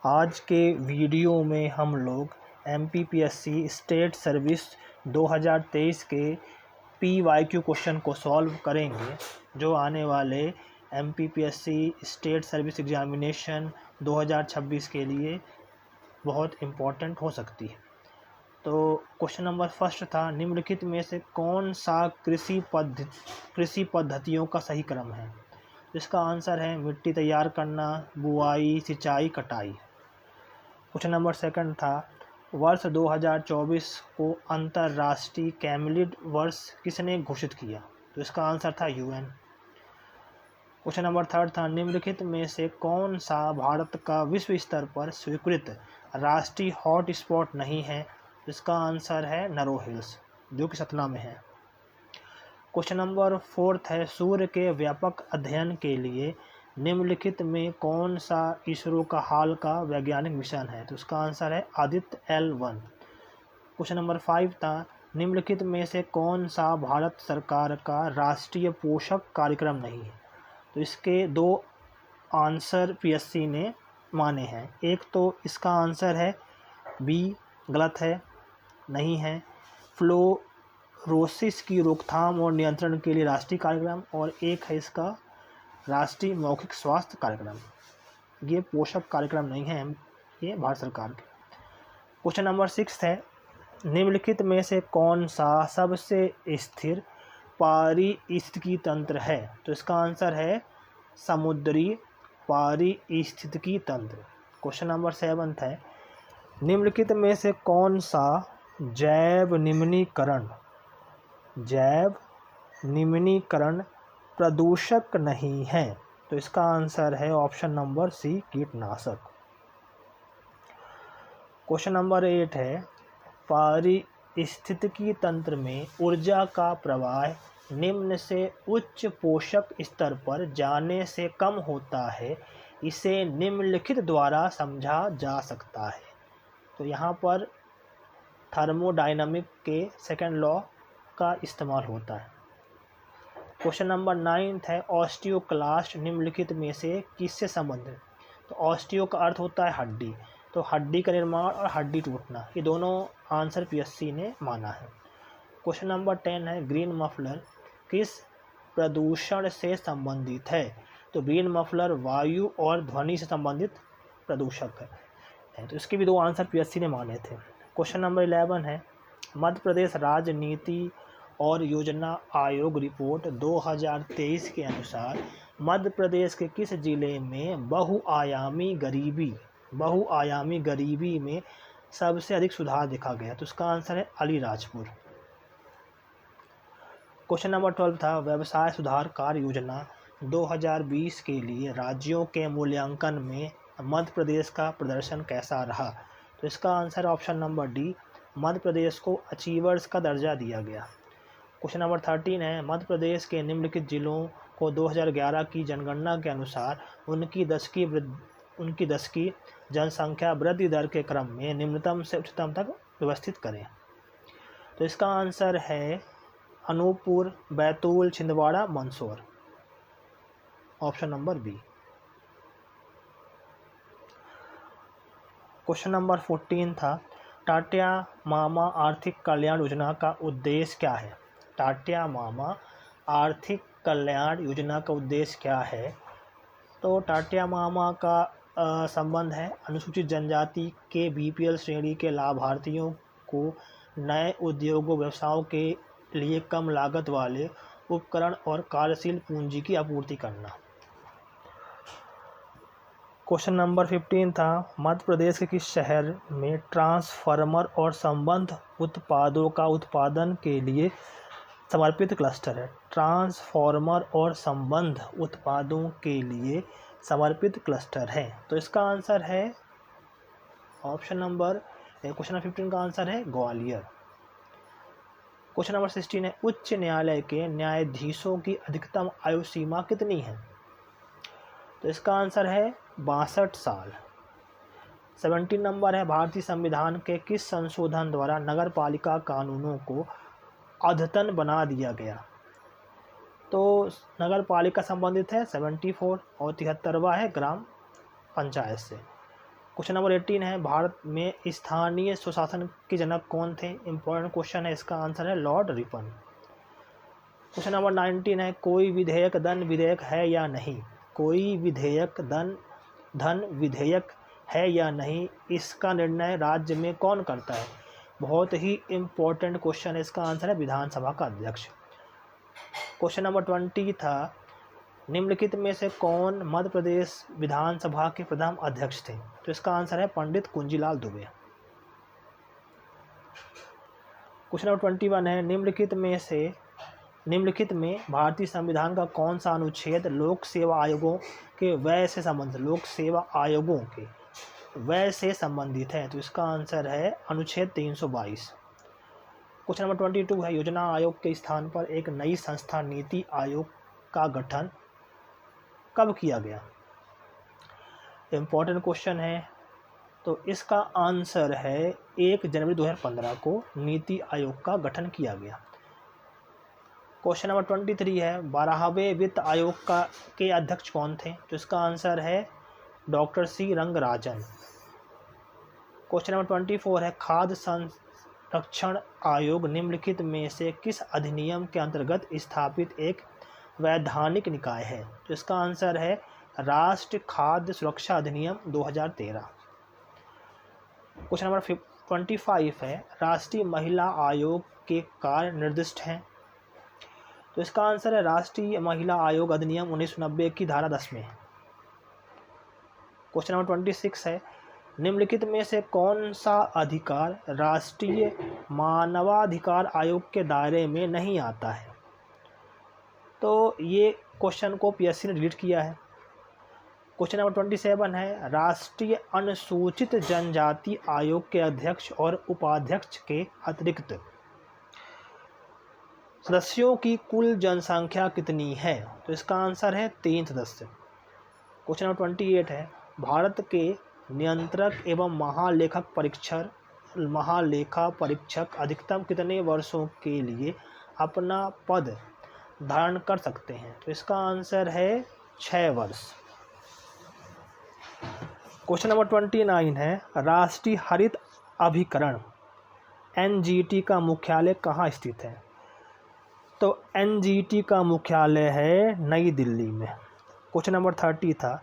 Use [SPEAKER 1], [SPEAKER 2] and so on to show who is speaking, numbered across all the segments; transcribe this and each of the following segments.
[SPEAKER 1] आज के वीडियो में हम लोग MPPSC स्टेट सर्विस 2023 के PYQ क्वेश्चन को सॉल्व करेंगे, जो आने वाले MPPSC स्टेट सर्विस एग्जामिनेशन 2026 के लिए बहुत इम्पोर्टेंट हो सकती है। तो क्वेश्चन नंबर फर्स्ट था, निम्नलिखित में से कौन सा कृषि पद्धतियों का सही क्रम है? इसका आंसर है मिट्टी तैयार करना, बुआई, सिंचाई, कटाई। क्वेश्चन नंबर सेकंड था, वर्ष 2024 को अंतर्राष्ट्रीय कैमलिड वर्ष किसने घोषित किया? तो इसका आंसर था UN। क्वेश्चन नंबर थर्ड था, निम्नलिखित में से कौन सा भारत का विश्व स्तर पर स्वीकृत राष्ट्रीय हॉट स्पॉट नहीं है? इसका आंसर है नरो हिल्स, जो कि सतना में है। क्वेश्चन नंबर फोर्थ है, सूर्य के व्यापक अध्ययन के लिए निम्नलिखित में कौन सा इसरो का हाल का वैज्ञानिक मिशन है? तो इसका आंसर है आदित्य L1। क्वेश्चन नंबर 5 था, निम्नलिखित में से कौन सा भारत सरकार का राष्ट्रीय पोषक कार्यक्रम नहीं है? तो इसके दो आंसर PSC ने माने हैं। एक तो इसका आंसर है B, गलत है, नहीं है। फ्लोरोसिस की रोकथाम और नियंत्रण के लिए राष्ट्रीय कार्यक्रम, और एक है इसका राष्ट्रीय मौखिक स्वास्थ्य कार्यक्रम। ये पोषक कार्यक्रम नहीं है, ये भारत सरकार के। क्वेश्चन नंबर 6 है, निम्नलिखित में से कौन सा सबसे स्थिर पारिस्थितिकी तंत्र है? तो इसका आंसर है समुद्री पारिस्थितिकी तंत्र। क्वेश्चन नंबर 7 है, निम्नलिखित में से कौन सा जैव निम्नीकरण प्रदूषक नहीं है? तो इसका आंसर है ऑप्शन नंबर C, कीटनाशक। क्वेश्चन नंबर 8 है, पारिस्थितिकी तंत्र में ऊर्जा का प्रवाह निम्न से उच्च पोषक स्तर पर जाने से कम होता है, इसे निम्नलिखित द्वारा समझा जा सकता है। तो यहाँ पर थर्मोडायनामिक के सेकंड लॉ का इस्तेमाल होता है। क्वेश्चन नंबर 9 है, ऑस्टियोक्लास्ट निम्नलिखित में से किससे संबंधित? तो ऑस्टियो का अर्थ होता है हड्डी, तो हड्डी का निर्माण और हड्डी टूटना, ये दोनों आंसर PSC ने माना है। क्वेश्चन नंबर 10 है, ग्रीन मफलर किस प्रदूषण से संबंधित है? तो ग्रीन मफलर वायु और ध्वनि से संबंधित प्रदूषक है, तो इसके भी दो आंसर PSC ने माने थे। क्वेश्चन नंबर 11 है, मध्य प्रदेश राज्य नीति और योजना आयोग रिपोर्ट 2023 के अनुसार मध्य प्रदेश के किस जिले में बहुआयामी गरीबी में सबसे अधिक सुधार देखा गया? तो इसका आंसर है अलीराजपुर। क्वेश्चन नंबर 12 था, व्यवसाय सुधार कार्य योजना 2020 के लिए राज्यों के मूल्यांकन में मध्य प्रदेश का प्रदर्शन कैसा रहा? तो इसका answer option number D, Madhya Pradesh को अचीवर्स का दर्जा दिया गया। क्वेश्चन नंबर 13 है, मध्य प्रदेश के निम्नलिखित जिलों को 2011 की जनगणना के अनुसार उनकी दशकी जनसंख्या वृद्धि दर के क्रम में निम्नतम से उच्चतम तक व्यवस्थित करें। तो इसका आंसर है Anuppur, Betul, Chhindwara, Mandsaur, option number B। Question number 14 था, टाटिया मामा आर्थिक कल्याण योजना का उद्देश्य क्या है? टाटिया मामा आर्थिक कल्याण योजना का उद्देश्य क्या है? तो टाटिया मामा का संबंध है अनुसूचित जनजाति के BPL श्रेणी के लाभार्थियों को नए उद्योगों व्यवसायों के लिए कम लागत वाले उपकरण और कार्यशील पूंजी की आपूर्ति करना। क्वेश्चन नंबर 15 था, मध्य प्रदेश के किस शहर में ट्रांसफार्मर और संबद्ध उत्पादों का उत्पादन के लिए समर्पित क्लस्टर है? ट्रांसफार्मर और संबद्ध उत्पादों के लिए समर्पित क्लस्टर है, तो इसका आंसर है ऑप्शन नंबर क्वेश्चन नंबर 15 का आंसर है ग्वालियर। क्वेश्चन नंबर 16 है, उच्च न्यायालय के न्यायाधीशों की अधिकतम आयु सीमा कितनी है? तो इसका आंसर है 62 साल। 17 नंबर है, भारतीय संविधान के किस संशोधन द्वारा नगर पालिका कानूनों को अद्यतन बना दिया गया? तो नगर पालिका संबंधित है 74 और 73वां है ग्राम पंचायत से। क्वेश्चन नंबर 18 है, भारत में स्थानीय स्वशासन के जनक कौन थे? इंपॉर्टेंट क्वेश्चन है, इसका आंसर है लॉर्ड रिपन। क्वेश्चन नंबर 19 है, कोई विधेयक धन विधेयक है या नहीं? कोई विधेयक धन विधेयक है या नहीं, इसका निर्णय राज्य में कौन करता है? बहुत ही इम्पोर्टेंट क्वेश्चन है, इसका आंसर है विधानसभा का अध्यक्ष। क्वेश्चन नंबर 20 था, निम्नलिखित में से कौन मध्य प्रदेश विधानसभा के प्रथम अध्यक्ष थे? तो इसका आंसर है पंडित कुंजीलाल दुबे। क्वेश्चन नंबर 21 है, निम्नलिखित में भारतीय संविधान का कौन सा अनुच्छेद लोक सेवा आयोगों के व्यय से संबंधित है? तो इसका आंसर है अनुच्छेद 322। क्वेश्चन नंबर 22 है, योजना आयोग के स्थान पर एक नई संस्था नीति आयोग का गठन कब किया गया? इम्पोर्टेंट क्वेश्चन है, तो इसका आंसर है 1 जनवरी 2015 को नीति आयोग का गठन किया गया। क्वेश्चन नंबर 23 है, 12वें वित्त आयोग के अध्यक्ष कौन थे? तो इसका आंसर है doctor C Rangarajan. Question number 24 है, खाद्य संरक्षण आयोग निम्नलिखित में से किस अधिनियम के अंतर्गत स्थापित एक वैधानिक निकाय है? तो इसका आंसर है राष्ट्रीय खाद्य सुरक्षा अधिनियम 2013। क्वेश्चन नंबर 25 है, राष्ट्रीय महिला आयोग के कार्य निर्दिष्ट हैं? तो इसका आंसर है राष्ट्रीय महिला आयोग अधिनियम 1990 की धारा 10 में। क्वेश्चन नंबर 26 है, निम्नलिखित में से कौन सा अधिकार राष्ट्रीय मानवाधिकार आयोग के दायरे में नहीं आता है? तो ये क्वेश्चन को पीएससी ने डिलीट किया है। क्वेश्चन नंबर 27 है, राष्ट्रीय अनुसूचित जनजाति आयोग के अध्यक्ष और उपाध्यक्ष के अतिरिक्त सदस्यों की कुल जनसंख्या कितनी है? तो इसका आंसर है 3 सदस्य। क्वेश्चन नंबर 28 है, भारत के नियंत्रक एवं महालेखा परीक्षक अधिकतम कितने वर्षों के लिए अपना पद धारण कर सकते हैं? तो इसका आंसर है 6 वर्ष। क्वेश्चन नंबर 29 है, राष्ट्रीय हरित अभिकरण एनजीटी का मुख्यालय कहाँ स्थित है? तो एनजीटी का मुख्यालय है नई दिल्ली में। क्वेश्चन नंबर 30 था,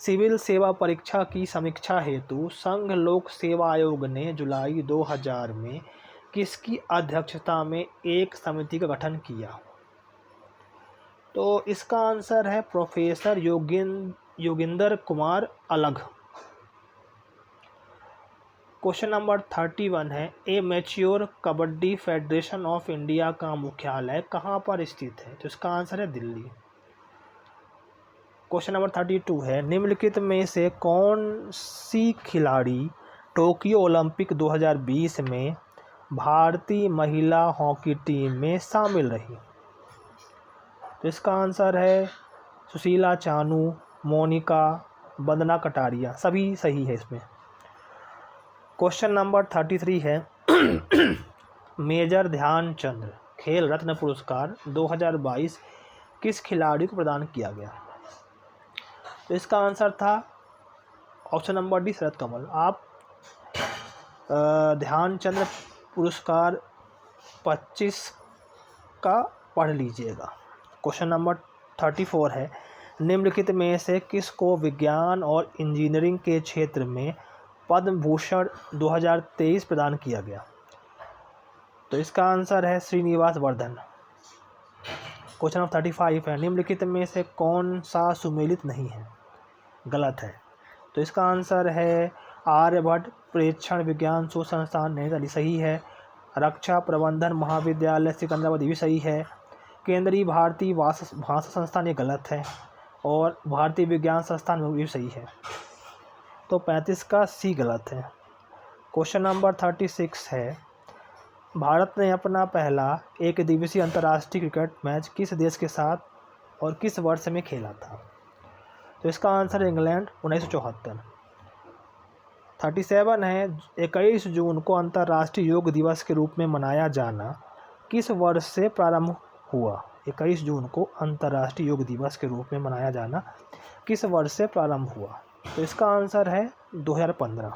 [SPEAKER 1] सिविल सेवा परीक्षा की समीक्षा हेतु संघ लोक सेवा आयोग ने जुलाई 2000 में किसकी अध्यक्षता में एक समिति का गठन किया? तो इसका आंसर है प्रोफेसर योगिंदर कुमार अलग। क्वेश्चन नंबर 31 है, ए mature kabaddi federation of India का मुख्यालय कहाँ पर स्थित है? तो इसका आंसर है दिल्ली। क्वेश्चन नंबर 32 है, निम्नलिखित में से कौन सी खिलाड़ी टोक्यो ओलंपिक 2020 में भारतीय महिला हॉकी टीम में शामिल रही? तो इसका आंसर है सुशीला चानू, मोनिका, वंदना कटारिया, सभी सही है इसमें। क्वेश्चन नंबर 33 है, मेजर ध्यानचंद खेल रत्न पुरस्कार 2022 किस खिलाड़ी को प्रदान किया गया? तो इसका आंसर था ऑप्शन नंबर डी, शरद कमल। आप ध्यानचंद पुरस्कार 25 का पढ़ लीजिएगा। क्वेश्चन नंबर 34 है, निम्नलिखित में से किसको विज्ञान और इंजीनियरिंग के क्षेत्र में पद्म भूषण 2023 प्रदान किया गया? तो इसका आंसर है श्रीनिवास वर्धन। क्वेश्चन नंबर 35 है, निम्नलिखित में से कौन सा सुमेलित नहीं है? गलत है। तो इसका आंसर है आर्यभट्ट प्रेक्षण विज्ञान शोध संस्थान नई दिल्ली, सही है। रक्षा प्रबंधन महाविद्यालय सिकंदराबाद, भी सही है। केंद्रीय भारतीय भाषा संस्थान, ये गलत है। और भारतीय विज्ञान संस्थान में भी सही है। तो 35 का सी गलत है। क्वेश्चन नंबर 36 है, भारत ने अपना पहला एक दिवसीय अंतर्राष्ट्रीय क्रिकेट मैच किस देश के साथ और किस वर्ष में खेला था? तो इसका आंसर है इंग्लैंड, 1974। 37 है, 21 जून को अंतर्राष्ट्रीय योग दिवस के रूप में मनाया जाना किस वर्ष से प्रारंभ हुआ? 21 जून को अंतर्राष्ट्रीय योग दिवस के रूप में मनाया जाना किस वर्ष से प्रारंभ हुआ? तो इसका आंसर है 2015।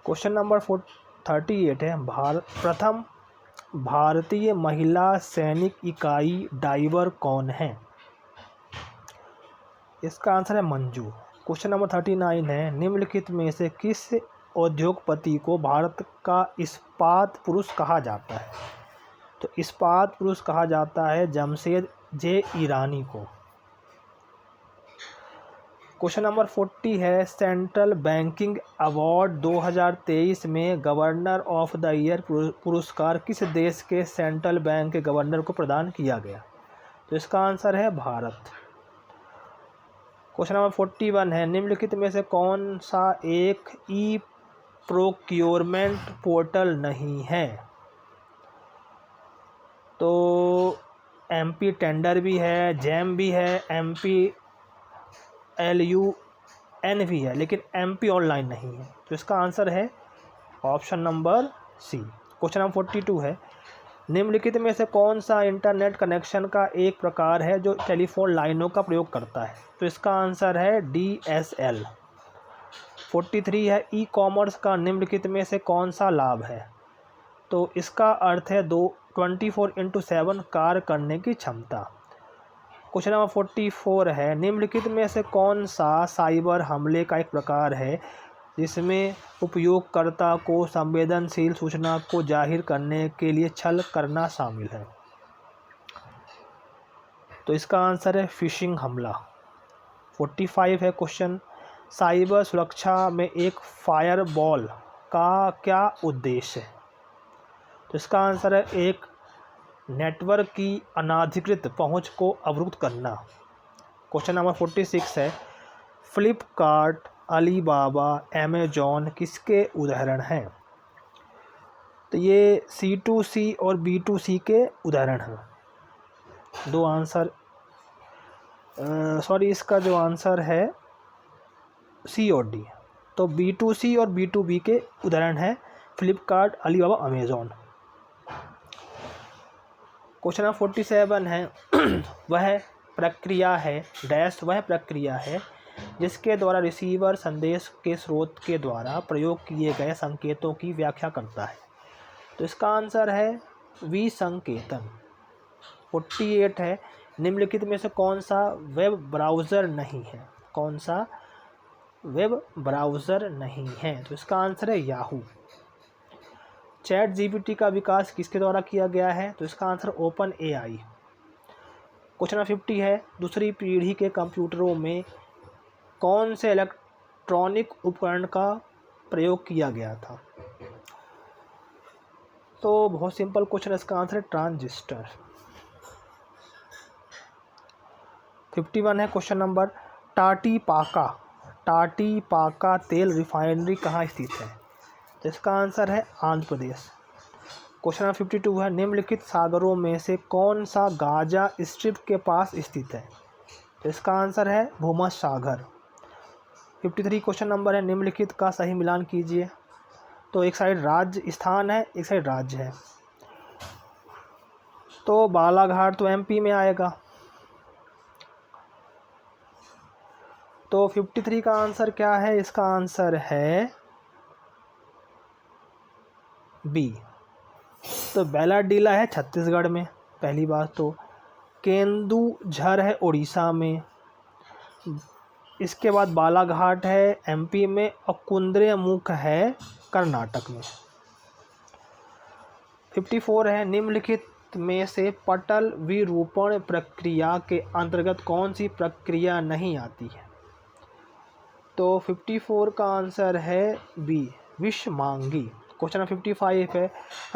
[SPEAKER 1] क्वेश्चन नंबर 38 है, प्रथम भारतीय महिला सैनिक इकाई डाइवर कौन है? इसका आंसर है मंजू। क्वेश्चन नंबर 39 है, निम्नलिखित में से किस उद्योगपति को भारत का इस्पात पुरुष कहा जाता है? तो इस्पात पुरुष कहा जाता है जमशेद जे ईरानी को। क्वेश्चन नंबर 40 है, सेंट्रल बैंकिंग अवार्ड 2023 में गवर्नर ऑफ द ईयर पुरस्कार किस देश के सेंट्रल बैंक के गवर्नर को प्रदान किया गया? तो इसका आंसर है भारत। क्वेश्चन नंबर 41 है, निम्नलिखित में से कौन सा एक ई प्रोक्योरमेंट पोर्टल नहीं है? तो एमपी टेंडर भी है, जैम भी है, एमपी LUN भी है, लेकिन MP ऑनलाइन नहीं है। तो इसका आंसर है option number C. Question number 42 है, निम्नलिखित में से कौन सा इंटरनेट कनेक्शन का एक प्रकार है जो टेलीफोन लाइनों का प्रयोग करता है? तो इसका आंसर है DSL। 43 है, ई कॉमर्स का निम्नलिखित में से कौन सा लाभ है? तो इसका अर्थ है 24/7 कार्य करने की क्षमता। क्वेश्चन नंबर 44 है, निम्नलिखित में से कौन सा साइबर हमले का एक प्रकार है जिसमें उपयोगकर्ता को संवेदनशील सूचना को जाहिर करने के लिए छल करना शामिल है? तो इसका आंसर है फिशिंग हमला। 45 है क्वेश्चन, साइबर सुरक्षा में एक फायरवॉल का क्या उद्देश्य है? तो इसका आंसर है एक नेटवर्क की अनाधिकृत पहुंच को अवरुद्ध करना। क्वेश्चन नंबर 46 है, फ्लिपकार्ट, अलीबाबा, अमेजॉन किसके उदाहरण हैं? तो ये C2C और B2C के उदाहरण हैं। दो आंसर इसका जो आंसर है C और D। तो B2C और B2B के उदाहरण हैं Flipkart, Alibaba, Amazon. Question number 47 है, वह प्रक्रिया है जिसके द्वारा रिसीवर संदेश के स्रोत के द्वारा प्रयोग किए गए संकेतों की व्याख्या करता है। तो इसका आंसर है विसंकेतन। 48 है, निम्नलिखित में से कौन सा वेब ब्राउज़र नहीं है? कौन सा वेब ब्राउज़र नहीं है? तो इसका आंसर है याहू। ChatGPT का विकास किसके द्वारा किया गया है? तो इसका आंसर OpenAI। क्वेश्चन नंबर 50 है, दूसरी पीढ़ी के कंप्यूटरों में कौन से इलेक्ट्रॉनिक उपकरण का प्रयोग किया गया था? तो बहुत सिंपल क्वेश्चन, इसका आंसर है ट्रांजिस्टर। 51 है क्वेश्चन नंबर, टाटीपाका तेल रिफाइनरी कहाँ स्थित है? तो इसका आंसर है आंध्र प्रदेश। क्वेश्चन नंबर 52 है, निम्नलिखित सागरों में से कौन सा गाजा स्ट्रिप के पास स्थित है? तो इसका आंसर है भूमध्य सागर। 53 क्वेश्चन नंबर है, निम्नलिखित का सही मिलान कीजिए। तो एक साइड राज्य स्थान है, एक साइड राज्य है। तो बालाघाट तो MP में आएगा। तो 53 का आंसर क्या है? इसका आंसर है B। तो बैलाडीला है छत्तीसगढ़ में, पहली बात। तो केंदुझर है उड़ीसा में, इसके बाद बालाघाट है MP में, और कुद्रेमुख है कर्नाटक में। 54 है, निम्नलिखित में से पटल विरूपण प्रक्रिया के अंतर्गत कौन सी प्रक्रिया नहीं आती है? तो 54 का आंसर है B, विषमांगी। क्वेश्चन नंबर 55 है,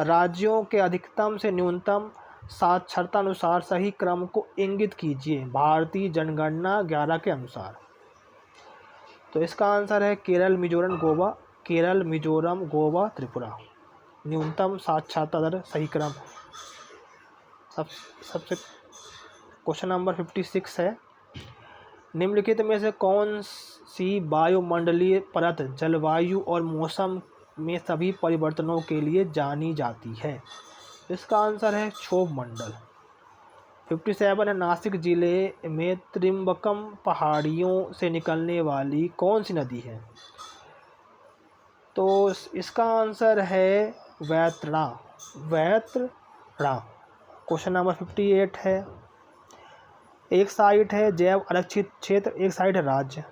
[SPEAKER 1] राज्यों के अधिकतम से न्यूनतम साक्षरता अनुसार सही क्रम को इंगित कीजिए भारतीय जनगणना 11 के अनुसार। तो इसका आंसर है केरल, मिजोरम, गोवा, त्रिपुरा। न्यूनतम साक्षरता दर सही क्रम सबसे। क्वेश्चन नंबर 56 है, निम्नलिखित में से कौन सी वायुमंडलीय परत जलवायु और मौसम में सभी परिवर्तनों के लिए जानी जाती है? इसका आंसर है क्षोभ मंडल। 57 है, नासिक जिले में त्रिम्बकम पहाड़ियों से निकलने वाली कौन सी नदी है? तो इसका आंसर है वैतरणा। वैतरणा। क्वेश्चन नंबर 58 है, एक साइट है जैव आरक्षित क्षेत्र, एक साइट है राज्य।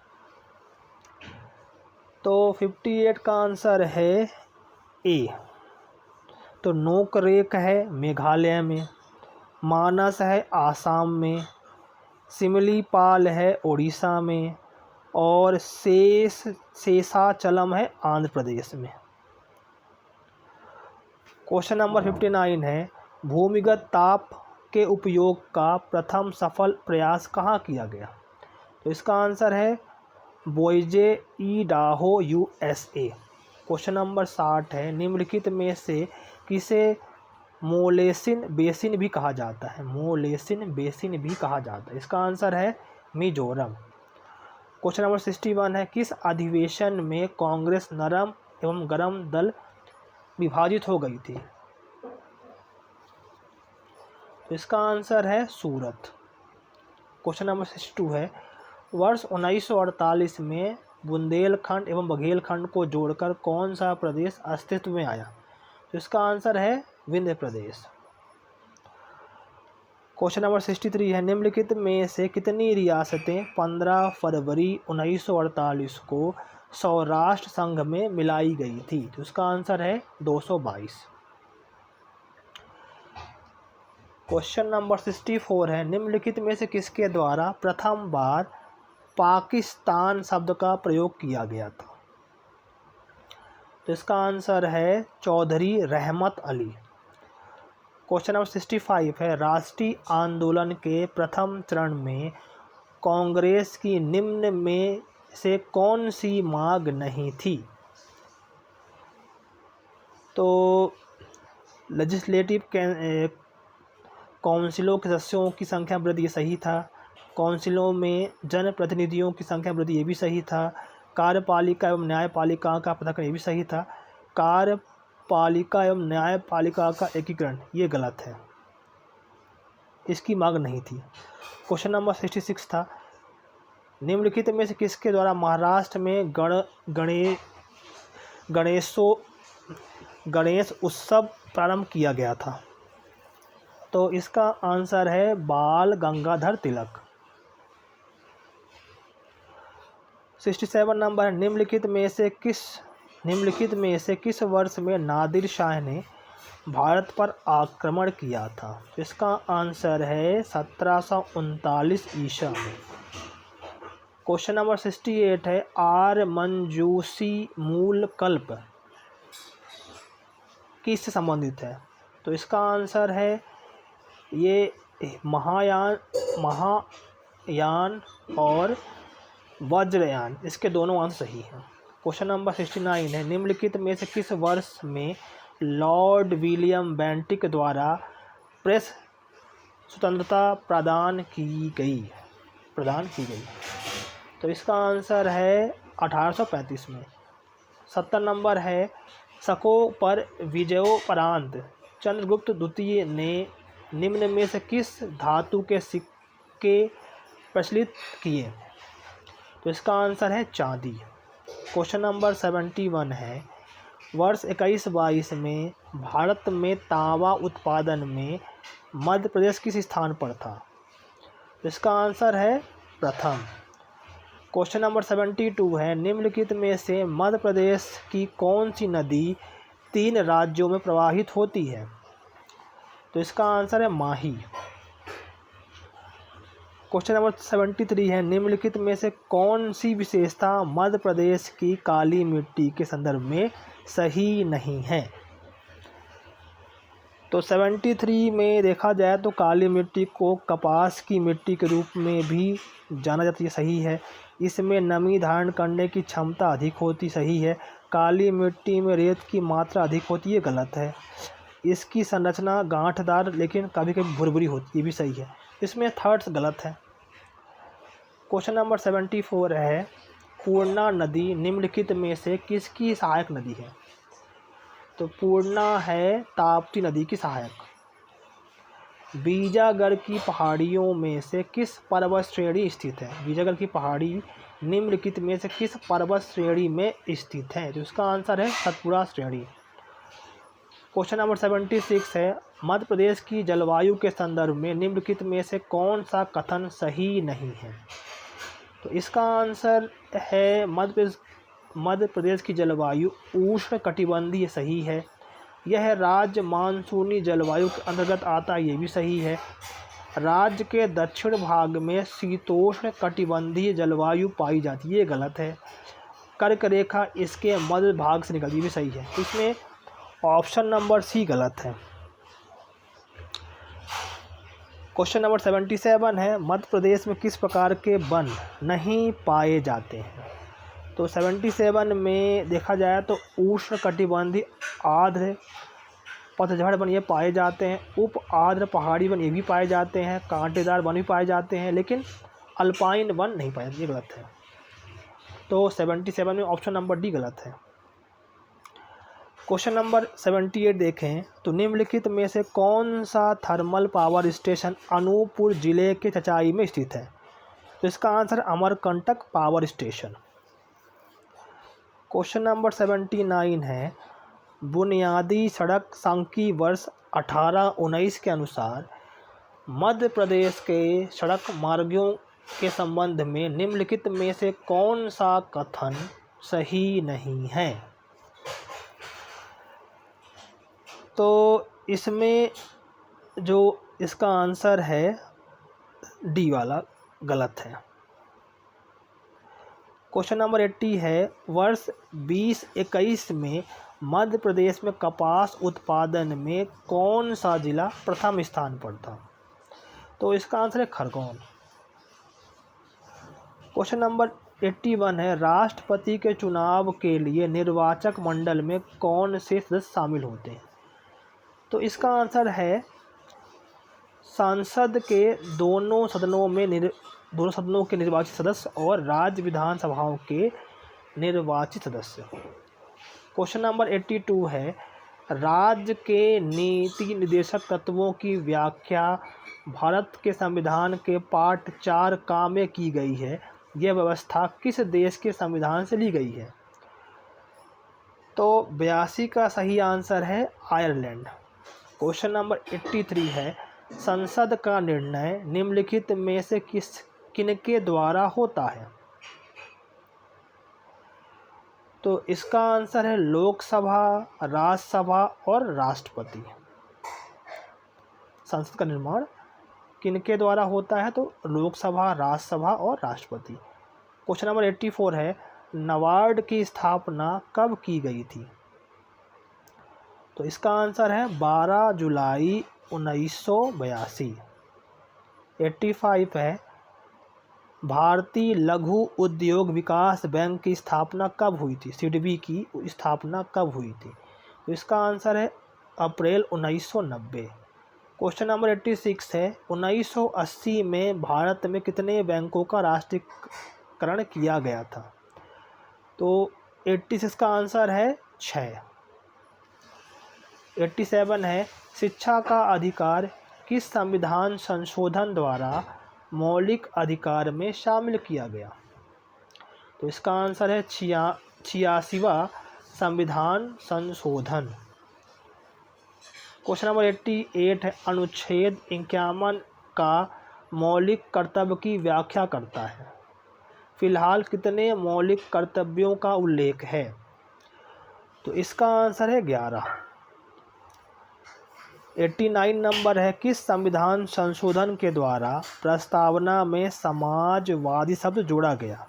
[SPEAKER 1] तो 58 का आंसर है ए। तो नोकरेक है मेघालय में, मानस है आसाम में, सिमलीपाल है उड़ीसा में, और शेषाचलम है आंध्र प्रदेश में। क्वेश्चन नंबर 59 है, भूमिगत ताप के उपयोग का प्रथम सफल प्रयास कहाँ किया गया? तो इसका आंसर है बोइजे इडाहो USA। क्वेश्चन नंबर 60 है, निम्नलिखित में से किसे मोलेसिन बेसिन भी कहा जाता है? मोलेसिन बेसिन भी कहा जाता है। इसका आंसर है मिजोरम। क्वेश्चन नंबर 61 है, किस अधिवेशन में कांग्रेस नरम एवं गरम दल विभाजित हो गई थी? तो इसका आंसर है सूरत। क्वेश्चन नंबर 62 है, वर्ष 1948 में बुंदेलखंड एवं बघेलखंड को जोड़कर कौन सा प्रदेश अस्तित्व में आया? तो इसका आंसर है विंध्य प्रदेश। क्वेश्चन नंबर 63 है, निम्नलिखित में से कितनी रियासतें 15 फरवरी 1948 को सौराष्ट्र संघ में मिलाई गई थी? तो इसका आंसर है 222। क्वेश्चन नंबर 64 है, निम्नलिखित में से किसके द्वारा प्रथम बार पाकिस्तान शब्द का प्रयोग किया गया था? तो इसका आंसर है चौधरी रहमत अली। क्वेश्चन नंबर 65 है, राष्ट्रीय आंदोलन के प्रथम चरण में कांग्रेस की निम्न में से कौन सी मांग नहीं थी? तो लेजिस्लेटिव काउंसिलों के सदस्यों की संख्या वृद्धि, ये सही था। काउंसिलों में जनप्रतिनिधियों की संख्या वृद्धि, ये भी सही था। कार्यपालिका एवं न्यायपालिका का पृथक्करण, ये भी सही था। कार्यपालिका एवं न्यायपालिका का एकीकरण, ये गलत है, इसकी मांग नहीं थी। क्वेश्चन नंबर 66 था, निम्नलिखित में से किसके द्वारा महाराष्ट्र में गणेश उत्सव प्रारंभ किया गया था? तो इसका आंसर है बाल गंगाधर तिलक। 67 नंबर, निम्नलिखित में से किस वर्ष में नादिर शाह ने भारत पर आक्रमण किया था? तो इसका आंसर है 1739 ईसा में। क्वेश्चन नंबर 68 है, आर मंजूसी मूल कल्प किससे संबंधित है? तो इसका आंसर है ये महायान और वज्रयान, इसके दोनों आंसर सही हैं। क्वेश्चन नंबर 69 है, निम्नलिखित में से किस वर्ष में लॉर्ड विलियम बेंटिक द्वारा प्रेस स्वतंत्रता प्रदान की गई? तो इसका आंसर है 1835 में। 70 नंबर है, शकों पर विजयोपरांत चंद्रगुप्त द्वितीय ने निम्न में से किस धातु के सिक्के प्रचलित किए? तो इसका आंसर है चांदी। क्वेश्चन नंबर 71 है, वर्ष 21-22 में भारत में तांबा उत्पादन में मध्य प्रदेश किस स्थान पर था? तो इसका आंसर है प्रथम। क्वेश्चन नंबर 72 है, निम्नलिखित में से मध्य प्रदेश की कौन सी नदी 3 राज्यों में प्रवाहित होती है? तो इसका आंसर है माही। क्वेश्चन नंबर 73 है, निम्नलिखित में से कौन सी विशेषता मध्य प्रदेश की काली मिट्टी के संदर्भ में सही नहीं है? तो 73 में देखा जाए तो काली मिट्टी को कपास की मिट्टी के रूप में भी जाना जाता है, सही है। इसमें नमी धारण करने की क्षमता अधिक होती, सही है। काली मिट्टी में रेत की मात्रा अधिक होती है, गलत है। इसकी संरचना गांठदार लेकिन कभी कभी भुरभुरी होती है, ये भी सही है। इसमें थर्ड्स गलत है। क्वेश्चन नंबर 74 है, पूर्णा नदी निम्नलिखित में से किसकी सहायक नदी है? तो पूर्णा है ताप्ती नदी की सहायक। बीजागढ़ की पहाड़ियों में से किस पर्वत श्रेणी स्थित है? बीजागढ़ की पहाड़ी निम्नलिखित में से किस पर्वत श्रेणी में स्थित है? तो इसका आंसर है सतपुड़ा श्रेणी। क्वेश्चन नंबर 76 है, मध्य प्रदेश की जलवायु के संदर्भ में निम्नलिखित में से कौन सा कथन सही नहीं है? तो इसका आंसर है मध्य प्रदेश की जलवायु उष्ण कटिबंधीय सही है। यह राज्य मानसूनी जलवायु के अंतर्गत आता है, ये भी सही है। राज्य के दक्षिण भाग में शीतोष्ण कटिबंधीय जलवायु पाई जाती है, ये गलत है। कर्क रेखा इसके मध्य भाग से निकलती है, भी सही है। इसमें ऑप्शन नंबर सी गलत है। क्वेश्चन नंबर 77 है, मध्य प्रदेश में किस प्रकार के वन नहीं पाए जाते हैं? तो 77 में देखा जाए तो उष्ण कटिबंधीय आर्द्र पतझड़ वन ये पाए जाते हैं, उप आर्द्र पहाड़ी वन ये भी पाए जाते हैं, कांटेदार वन भी पाए जाते हैं, लेकिन अल्पाइन वन नहीं पाए जाते, ये गलत है। तो 77 में ऑप्शन नंबर डी गलत है। क्वेश्चन नंबर 78 देखें तो निम्नलिखित में से कौन सा थर्मल पावर स्टेशन अनूपपुर जिले के चचाई में स्थित है? तो इसका answer Amarkantak power station. Question number 79 है, बुनियादी सड़क सांख्यिकी वर्ष 18-19 के अनुसार मध्य प्रदेश के सड़क मार्गों के संबंध में निम्नलिखित में से कौन सा कथन सही नहीं है? तो इसमें जो इसका आंसर है डी वाला गलत है। क्वेश्चन नंबर 80 है, वर्ष 2021 में मध्य प्रदेश में कपास उत्पादन में कौन सा जिला प्रथम स्थान पर था? तो इसका आंसर है खरगोन। क्वेश्चन नंबर 81 है, राष्ट्रपति के चुनाव के लिए निर्वाचक मंडल में कौन से सदस्य शामिल होते हैं? तो इसका आंसर है संसद के दोनों सदनों के निर्वाचित सदस्य और राज्य विधानसभाओं के निर्वाचित सदस्य। क्वेश्चन नंबर 82 है, राज्य के नीति निर्देशक तत्वों की व्याख्या भारत के संविधान के पाठ 4 का में की गई है। यह व्यवस्था किस देश के संविधान से ली गई है? तो 82 का सही आंसर है आयरलैंड। क्वेश्चन नंबर 83 है, संसद का निर्णय निम्नलिखित में से किनके द्वारा होता है? तो इसका आंसर है लोकसभा, राज्यसभा और राष्ट्रपति। संसद का निर्माण किनके द्वारा होता है? तो लोकसभा, राज्यसभा और राष्ट्रपति। क्वेश्चन नंबर 84 है, नाबार्ड की स्थापना कब की गई थी? तो इसका आंसर है 12 जुलाई 1982। 85 है, भारतीय लघु उद्योग विकास बैंक की स्थापना कब हुई थी? सिडबी की स्थापना कब हुई थी? तो इसका आंसर है अप्रैल 1990। क्वेश्चन नंबर 86 है, 1980 में भारत में कितने बैंकों का राष्ट्रीयकरण किया गया था? तो 86 का आंसर है 6। 87 है, शिक्षा का अधिकार किस संविधान संशोधन द्वारा मौलिक अधिकार में शामिल किया गया? तो इसका आंसर है 86वां संविधान संशोधन। क्वेश्चन नंबर 88 है, अनुच्छेद 51 का मौलिक कर्तव्य की व्याख्या करता है। फिलहाल कितने मौलिक कर्तव्यों का उल्लेख है? तो इसका आंसर है 11। 89 नंबर है, किस संविधान संशोधन के द्वारा प्रस्तावना में समाजवादी शब्द जोड़ा गया?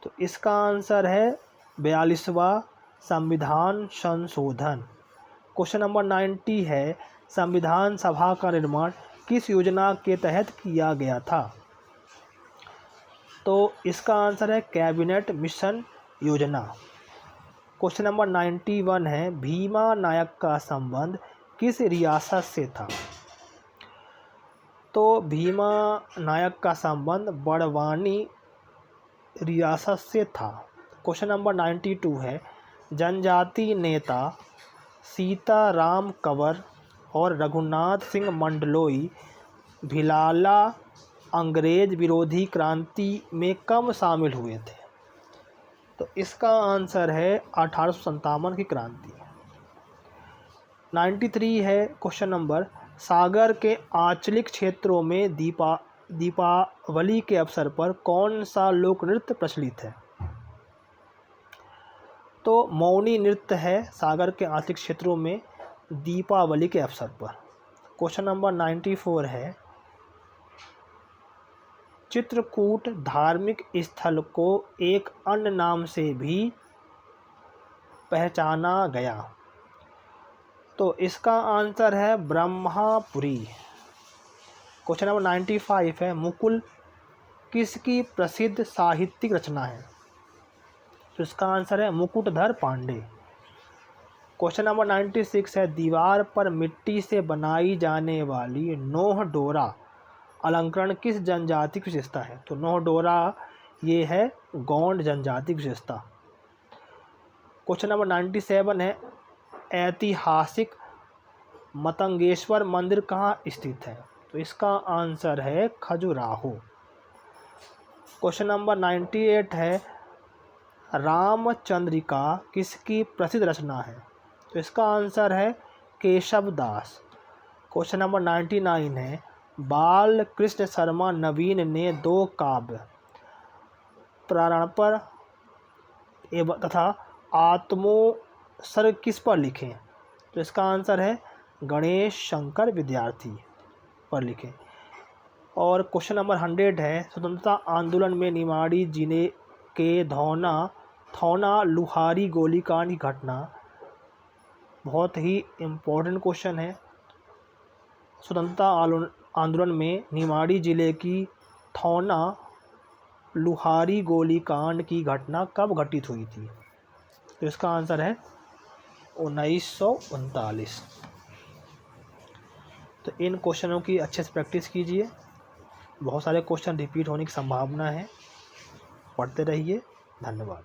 [SPEAKER 1] तो इसका आंसर है 42वां संविधान संशोधन। क्वेश्चन नंबर 90 है, संविधान सभा का निर्माण किस योजना के तहत किया गया था? तो इसका आंसर है कैबिनेट मिशन योजना। क्वेश्चन नंबर 91 है, भीमा नायक का संबंध किस रियासत से था? तो भीमा नायक का संबंध बड़वानी रियासत से था। क्वेश्चन नंबर 92 है, जनजाति नेता सीताराम कंवर और रघुनाथ सिंह मंडलोई भिलाला अंग्रेज विरोधी क्रांति में कब शामिल हुए थे? तो इसका आंसर है 1857 की क्रांति। 93 है क्वेश्चन नंबर, सागर के आंचलिक क्षेत्रों में दीपावली के अवसर पर कौन सा लोक नृत्य प्रचलित है? तो मौनी नृत्य है सागर के आंचलिक क्षेत्रों में दीपावली के अवसर पर। क्वेश्चन नंबर 94 है, चित्रकूट धार्मिक स्थल को एक अन्य नाम से भी पहचाना गया। तो इसका आंसर है ब्रह्मापुरी। क्वेश्चन नंबर 95 है, मुकुल किसकी प्रसिद्ध साहित्यिक रचना है? तो इसका आंसर है मुकुटधर पांडे। क्वेश्चन नंबर 96 है, दीवार पर मिट्टी से बनाई जाने वाली नोह डोरा अलंकरण किस जनजाति की विशेषता है? तो नोह डोरा ये है गोंड जनजाति की विशेषता। क्वेश्चन नंबर 97 है, ऐतिहासिक मतंगेश्वर मंदिर कहाँ स्थित है? तो इसका आंसर है खजुराहो। क्वेश्चन नंबर 98 है, रामचंद्रिका किसकी प्रसिद्ध रचना है? तो इसका आंसर है केशव दास। क्वेश्चन नंबर 99 है, बाल कृष्ण शर्मा नवीन ने 2 काव्य प्राणपर तथा आत्मोत्सर्ग किस पर लिखे? तो इसका आंसर है गणेश शंकर विद्यार्थी पर लिखे। और क्वेश्चन नंबर 100 है, स्वतंत्रता आंदोलन में निमाड़ी जिले के थौना लुहारी गोलीकांड की घटना, बहुत ही इम्पोर्टेंट क्वेश्चन है। स्वतंत्रता आंदोलन में निमाड़ी जिले की थौना लुहारी गोलीकांड की घटना कब घटित हुई थी? तो इसका आंसर है 1939। तो इन क्वेश्चनों की अच्छे से प्रैक्टिस कीजिए। बहुत सारे क्वेश्चन रिपीट होने की संभावना है। पढ़ते रहिए। धन्यवाद।